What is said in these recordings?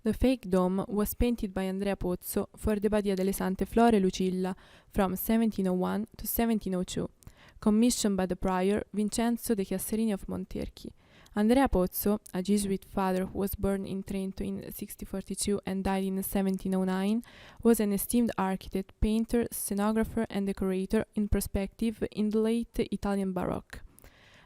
The fake dome was painted by Andrea Pozzo for the Badia delle Sante Flore Lucilla from 1701 to 1702, commissioned by the prior Vincenzo de Chiasserini of Monterchi. Andrea Pozzo, a Jesuit father who was born in Trento in 1642 and died in 1709, was an esteemed architect, painter, scenographer and decorator in perspective in the late Italian Baroque.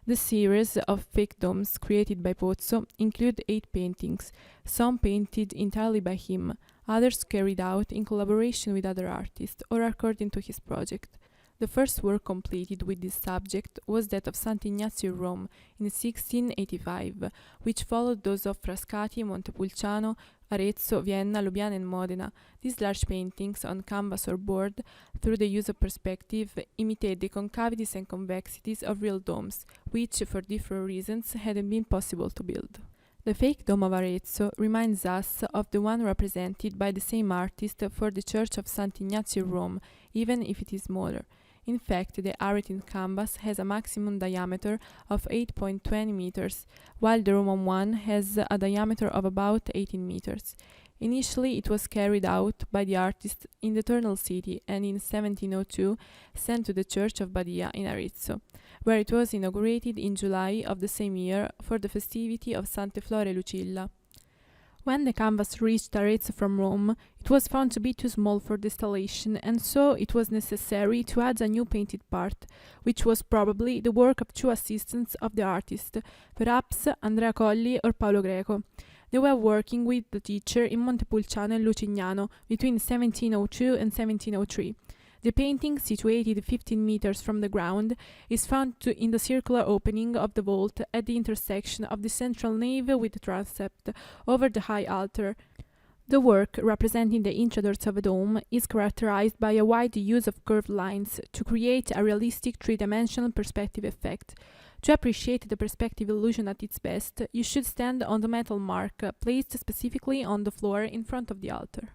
The series of fake domes created by Pozzo include 8 paintings, some painted entirely by him, others carried out in collaboration with other artists or according to his project. The first work completed with this subject was that of Sant'Ignazio in Rome in 1685, which followed those of Frascati, Montepulciano, Arezzo, Vienna, Lubiana and Modena. These large paintings on canvas or board, through the use of perspective, imitate the concavities and convexities of real domes, which, for different reasons, hadn't been possible to build. The fake dome of Arezzo reminds us of the one represented by the same artist for the Church of Sant'Ignazio in Rome, even if it is smaller. In fact, the Aretine canvas has a maximum diameter of 8.20 meters, while the Roman one has a diameter of about 18 meters. Initially, it was carried out by the artist in the Eternal City and in 1702 sent to the Church of Badia in Arezzo, where it was inaugurated in July of the same year for the festivity of Sante Flore Lucilla. When the canvas reached Arezzo from Rome, it was found to be too small for the installation, and so it was necessary to add a new painted part, which was probably the work of 2 assistants of the artist, perhaps Andrea Colli or Paolo Greco. They were working with the teacher in Montepulciano and Lucignano between 1702 and 1703. The painting, situated 15 meters from the ground, is found in the circular opening of the vault at the intersection of the central nave with the transept over the high altar. The work, representing the interiors of a dome, is characterized by a wide use of curved lines to create a realistic 3-dimensional perspective effect. To appreciate the perspective illusion at its best, you should stand on the metal mark placed specifically on the floor in front of the altar.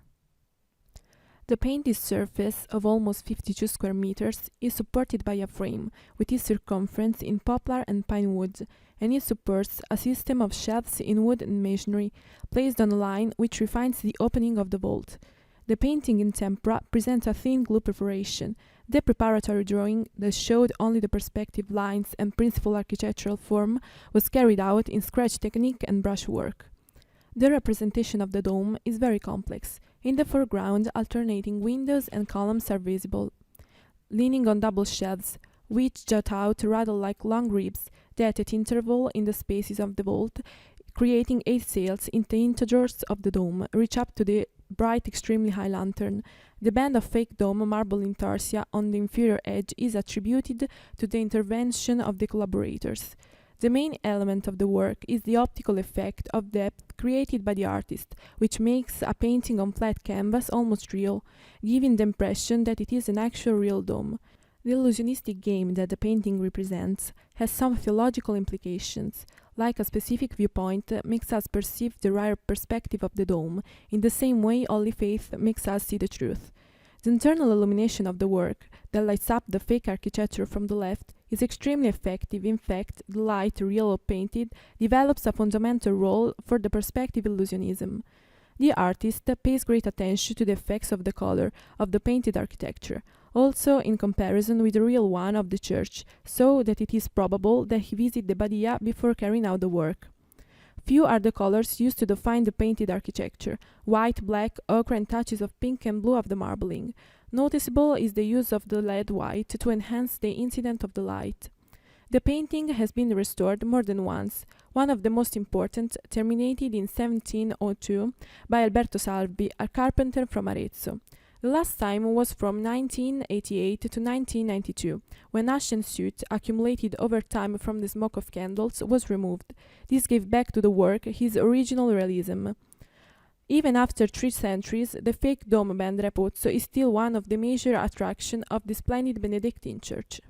The painted surface, of almost 52 square meters, is supported by a frame, with its circumference in poplar and pine wood, and it supports a system of shelves in wood and masonry, placed on a line which refines the opening of the vault. The painting in tempera presents a thin glue perforation. The preparatory drawing that showed only the perspective lines and principal architectural form was carried out in scratch technique and brushwork. The representation of the dome is very complex. In the foreground, alternating windows and columns are visible, leaning on double shelves, which jut out rather like long ribs that at interval in the spaces of the vault, creating 8 sails in the interiors of the dome, reach up to the bright extremely high lantern. The band of fake dome marble intarsia on the inferior edge is attributed to the intervention of the collaborators. The main element of the work is the optical effect of depth created by the artist, which makes a painting on flat canvas almost real, giving the impression that it is an actual real dome. The illusionistic game that the painting represents has some theological implications, like a specific viewpoint makes us perceive the rare perspective of the dome, in the same way only faith makes us see the truth. The internal illumination of the work, that lights up the fake architecture from the left, is extremely effective. In fact, the light, real or painted, develops a fundamental role for the perspective illusionism. The artist pays great attention to the effects of the color of the painted architecture, also in comparison with the real one of the church, so that it is probable that he visited the Badia before carrying out the work. Few are the colors used to define the painted architecture: white, black, ochre and touches of pink and blue of the marbling. Noticeable is the use of the lead white to enhance the incidence of the light. The painting has been restored more than once. One of the most important terminated in 1702 by Alberto Salvi, a carpenter from Arezzo. The last time was from 1988 to 1992, when ash and soot, accumulated over time from the smoke of candles, was removed. This gave back to the work his original realism. Even after 3 centuries, the fake dome by Andrea Pozzo is still one of the major attractions of the splendid Benedictine church.